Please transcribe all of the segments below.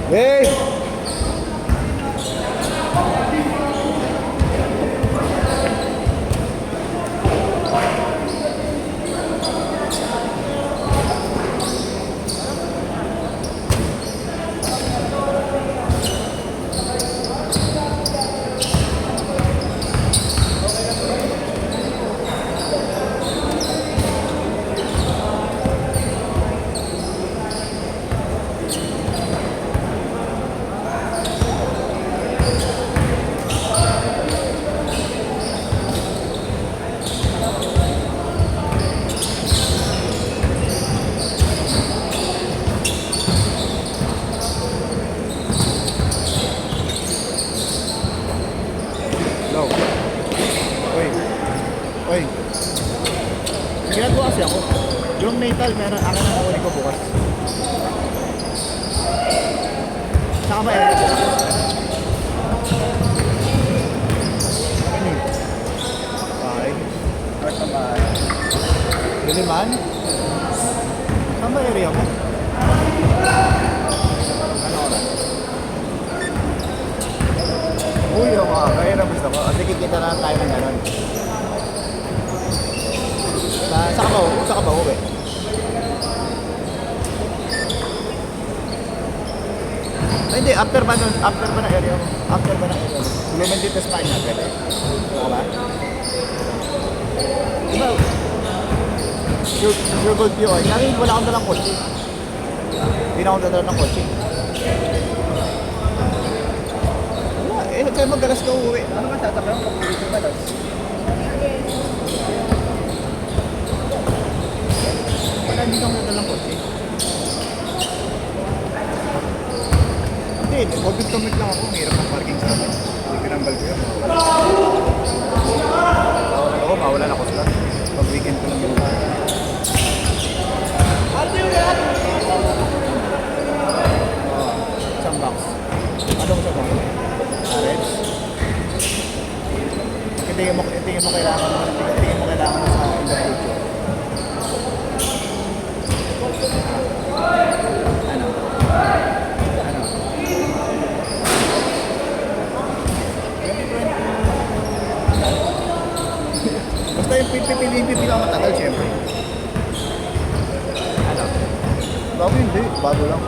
Hey! Hello. Uy. Uy. Ginagawa kasi ako. Yung natal, meron akin ang kukunin ko bukas. Saka ba area ko? Ano yun? Ay. Part na ba? Diliman? Saan ba area mo? Ano oras? Uy, ako kaya na gusto ko. Sige, kita na tayo ng gano'n. Saan ka ba uwi? Ay, hindi, after ba na area mo? After ba na area mo? Lumen dito sa Spanya, pwede? Saka ba? Diba? Sure good view. Ay, nari, wala akong dalang kotse. Hindi na akong dalang ng kotse. Eh, kaya magalas ka uuwi. Ano ba tatakang kung uuwi ka magalas? Wala, hindi ka muna dalang kotse. Hindi, orbit commute lang ako. Hirap ng parking sa akin. Hindi pinambal ko yun. Mawala na ako sila. Pag weekend ko lang yung isang box. Anong isang box? Orange. Tingin mo kailangan mo sa interview. Ano? Basta yung pipili ang matagal, syempre. Ano? Bago hindi, bago lang.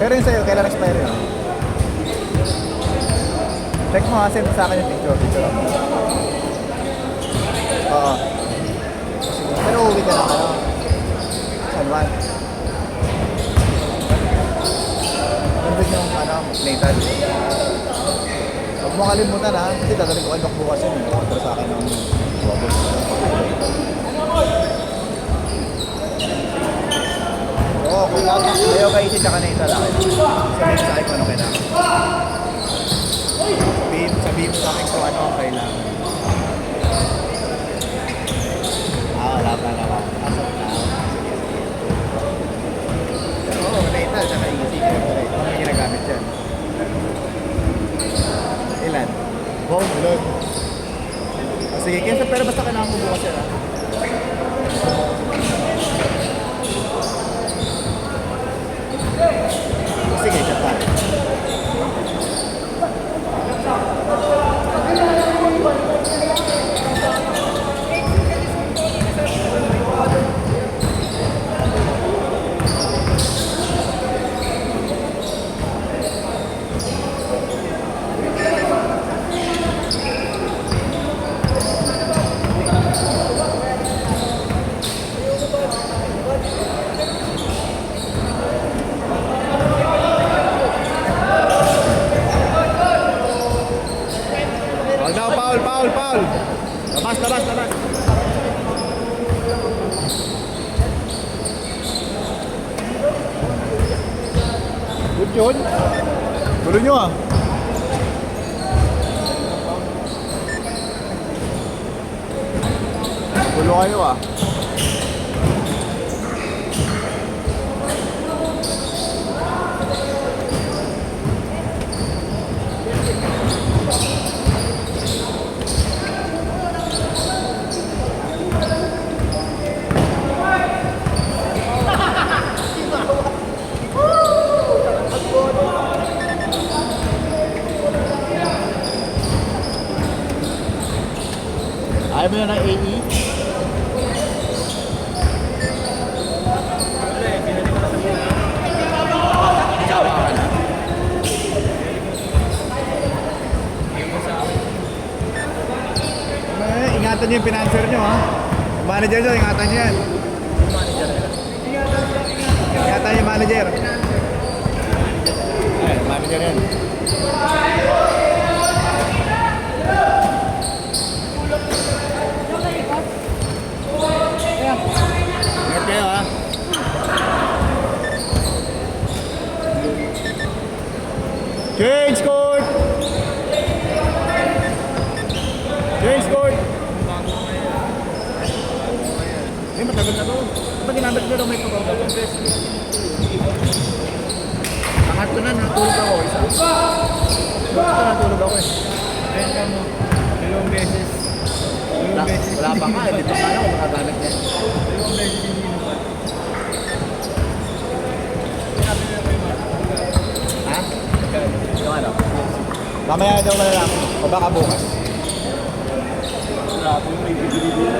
Pero yun sa'yo, kailan expire yun? Check mo ha, send sa akin yung picture lang. Oo. Pero uwi ka na ano? San Juan. Nandun yung ano, natal. Huwag mo kalimutan ha, kasi dadalhin ko unlock bukas yun. Order sa akin ng wabos. Oo, kung ayaw kayo si tsaka natal akin. Sabihin sa akin kung ano kailangan. Sabihin mo sa akin kung ano ang kailangan. Wala pa naman. Asap na. Oo, natal, tsaka easy. Ano yung ginagamit dyan? Ilan? Wow, ilan? Sige, kaya pero basta kailangan mo bukas yan ha. Sige, chat pa. Paul! Labas! Good yun. Gulo nyo ah. Gulo kayo ah. Ayaw mo na ng AE? Sawa ka na. Ingatan nyo yung financer nyo ha. Manager nyo, ingatan nyo yan. Ingatan nyo yung manager. Ayan, manager yan. Ingat kayo ha. Change court! Change court! Eh, matagal na to. Ba't ginamit nyo lang may pagkakabang best? Angat ko na, natulog ako. Natulog ako eh. Benta mo. Dalawang beses. Wala pa nga eh. Dito nga lang kung makagamit niya. Dalawang beses hindi naman. Sinabi nila kayo mga. Ha? Yung ano? Mamaya daw na lang. O baka bukas. Grabe yung may bibili dito.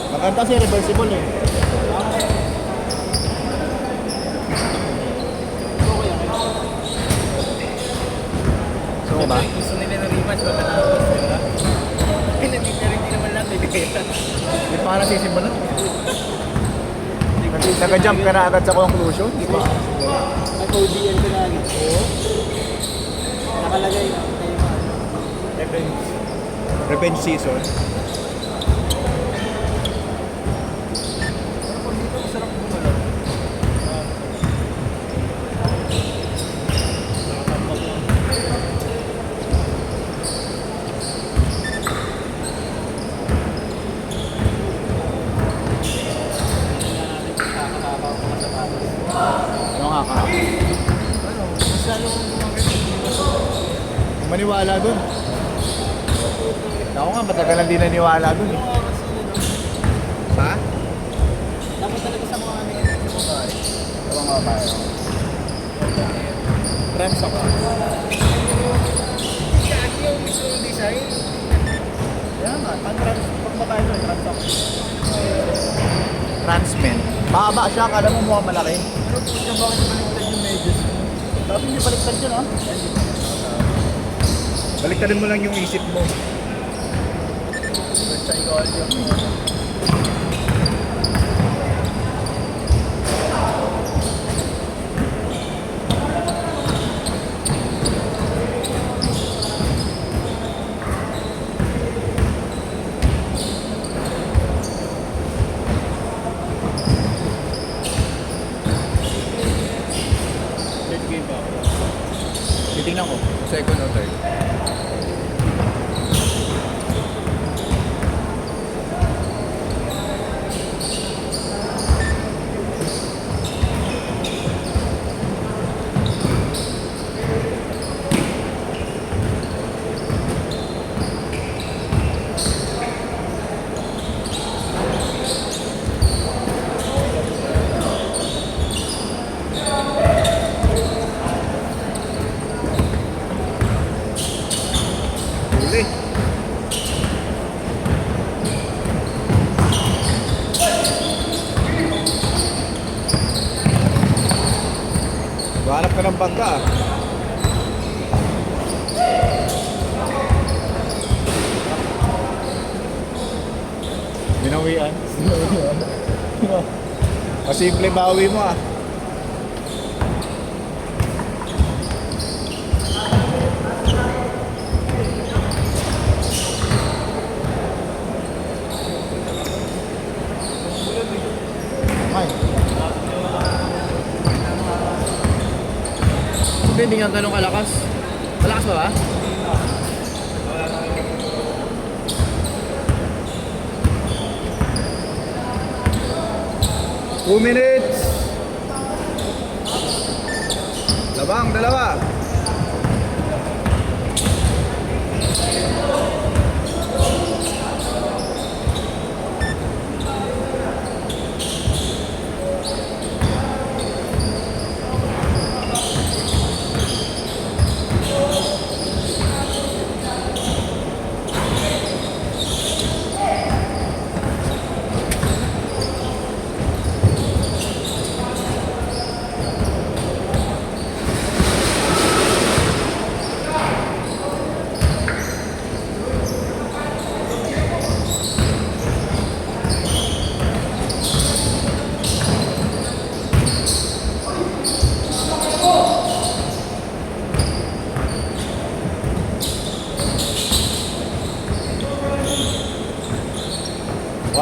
Maganda kasi reversible eh. So ba? Gusto nila ng rematch, baka nakapos nila. Eh, nandito rin di naman lang. Hindi pa nga nasisimba na. Nag-jump ka na agad sa conclusion. Di ba? Nag-ODL ko na agad. Oo. Nakalagay na. Revenge. Revenge season. Ano nga ka? Mas lalo kong gumagay. Maniwala dun. Ako nga, matagal lang din naniwala dun eh. Ha? Dapat talaga sa mga ano yun, sa babae. Ewan nga ba? Trams ako. Kaya yung mismong design. Kaya nga, trans, pag matayo doon, trans ako. Transmen. Mahaba siya, kala mo mukhang malaki. Pero po siya, bakit baliktad yung medyas mo? Dapat hindi baliktad yun ha? Baliktadin mo lang yung isip mo. Psychology of game ba? Titingnan ko, second or third. Huli. Hanap ka ng bangka ah. Binawian. Masimple bawi mo ah. Hindi nga ganun kalakas. Malakas ba ba? Two minutes. Labang, dalawa.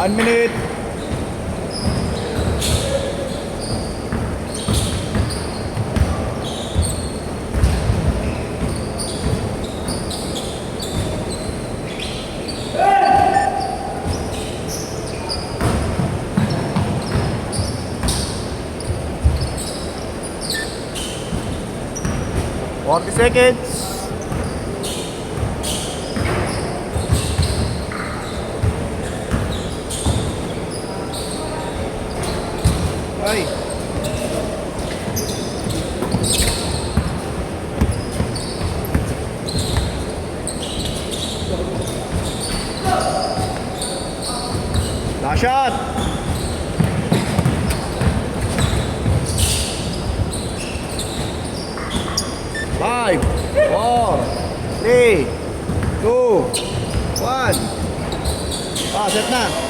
1 minute. Forty seconds. Ay. Last shot. Five, four, three, two, one. Ah, set na.